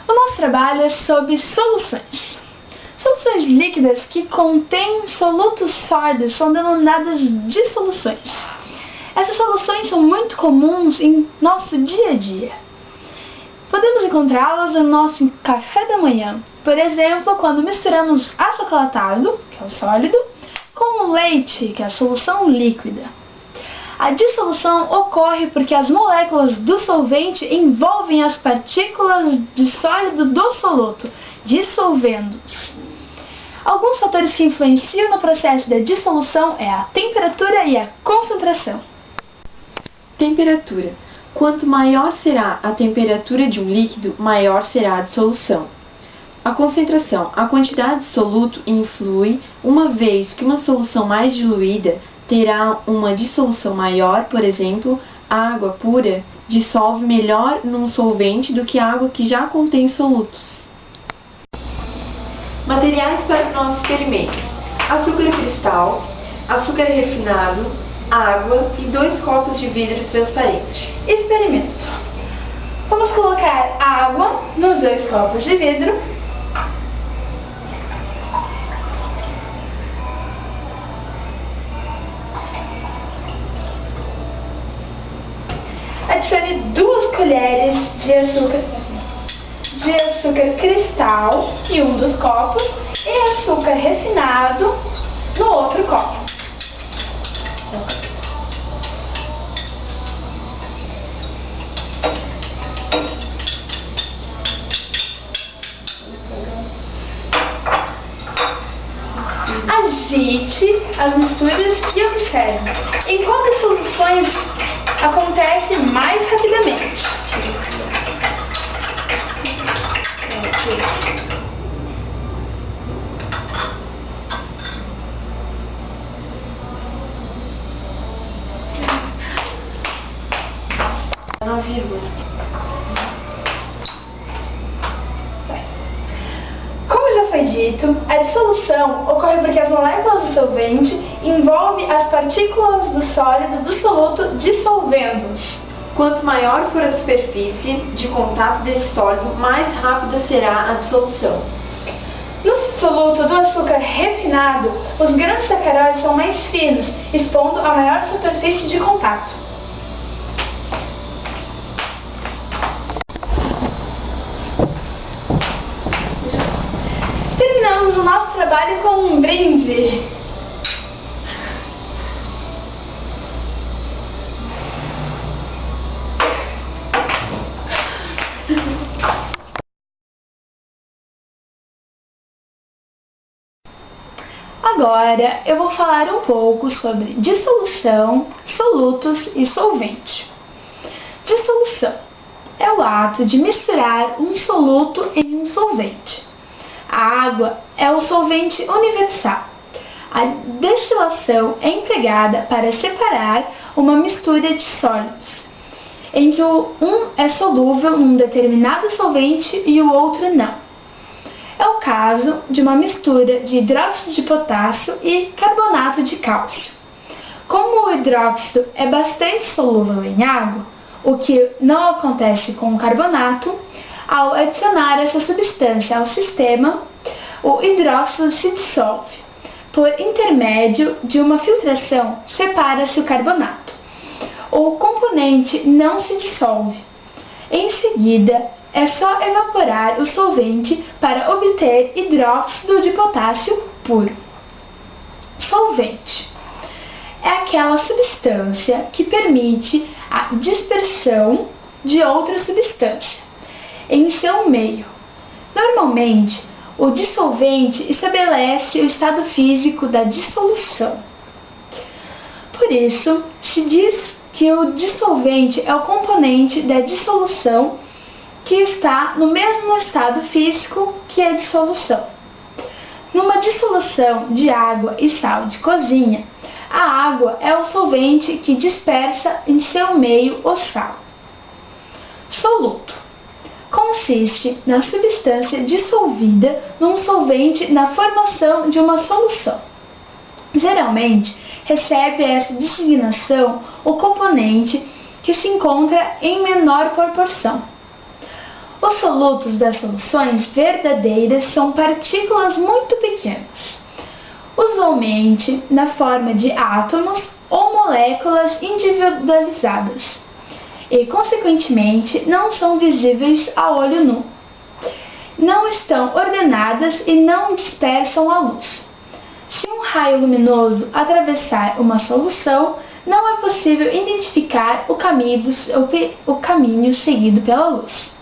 O nosso trabalho é sobre soluções. Soluções líquidas que contêm solutos sólidos são denominadas dissoluções. Essas soluções são muito comuns em nosso dia a dia. Podemos encontrá-las no nosso café da manhã, por exemplo, quando misturamos achocolatado, que é o sólido, com o leite, que é a solução líquida. A dissolução ocorre porque as moléculas do solvente envolvem as partículas de sólido do soluto, dissolvendo-os. Alguns fatores que influenciam no processo da dissolução é a temperatura e a concentração. Temperatura. Quanto maior será a temperatura de um líquido, maior será a dissolução. A concentração. A quantidade de soluto influi, uma vez que uma solução mais diluída terá uma dissolução maior. Por exemplo, a água pura dissolve melhor num solvente do que a água que já contém solutos. Materiais para o nosso experimento: açúcar cristal, açúcar refinado, água e 2 copos de vidro transparente. Experimento. Vamos colocar água nos 2 copos de vidro. Adicione 2 colheres de açúcar cristal em um dos copos e açúcar refinado no outro copo. Agite as misturas e observe enquanto as soluções acontecem mais rapidamente. Na vírgula. Como já foi dito, a dissolução ocorre porque as moléculas do solvente envolvem as partículas do sólido do soluto, dissolvendo-os. Quanto maior for a superfície de contato desse sólido, mais rápida será a dissolução. No soluto do açúcar refinado, os grãos de sacaróide são mais finos, expondo a maior superfície de contato. Terminamos o nosso trabalho com um brinde. Agora eu vou falar um pouco sobre dissolução, solutos e solvente. Dissolução é o ato de misturar um soluto em um solvente. A água é o solvente universal. A destilação é empregada para separar uma mistura de sólidos, em que um é solúvel num determinado solvente e o outro não. É o caso de uma mistura de hidróxido de potássio e carbonato de cálcio. Como o hidróxido é bastante solúvel em água, o que não acontece com o carbonato, ao adicionar essa substância ao sistema, o hidróxido se dissolve. Por intermédio de uma filtração, separa-se o carbonato. O componente não se dissolve. Em seguida, é só evaporar o solvente para obter hidróxido de potássio puro. Solvente é aquela substância que permite a dispersão de outra substância em seu meio. Normalmente, o dissolvente estabelece o estado físico da dissolução. Por isso, se diz que o dissolvente é o componente da dissolução que está no mesmo estado físico que a dissolução. Numa dissolução de água e sal de cozinha, a água é o solvente que dispersa em seu meio o sal. Soluto consiste na substância dissolvida num solvente na formação de uma solução. Geralmente, recebe essa designação o componente que se encontra em menor proporção. Os solutos das soluções verdadeiras são partículas muito pequenas, usualmente na forma de átomos ou moléculas individualizadas, e, consequentemente, não são visíveis a olho nu. Não estão ordenadas e não dispersam a luz. Se um raio luminoso atravessar uma solução, não é possível identificar o caminho seguido pela luz.